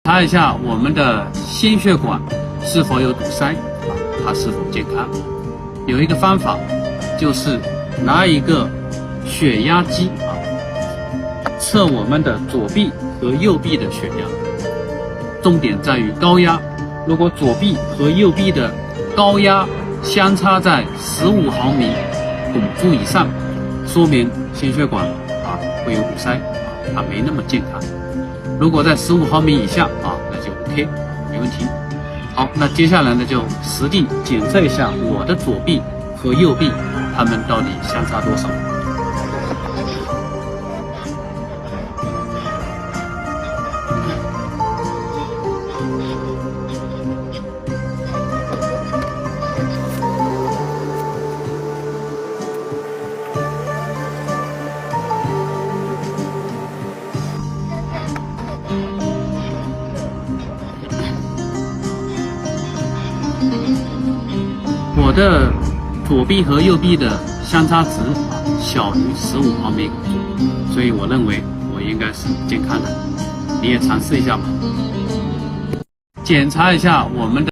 查一下我们的心血管是否有堵塞它是否健康。有一个方法，就是拿一个血压机测我们的左臂和右臂的血压。重点在于高压，如果左臂和右臂的高压相差在15毫米汞柱以上，说明心血管会有堵塞它没那么健康。如果在15毫米以下那就 OK， 没问题。好，那接下来呢就实地检测一下我的左臂和右臂，它们到底相差多少。我的左臂和右臂的相差值小于15毫米汞柱，所以我认为我应该是健康的。你也尝试一下吧，检查一下我们的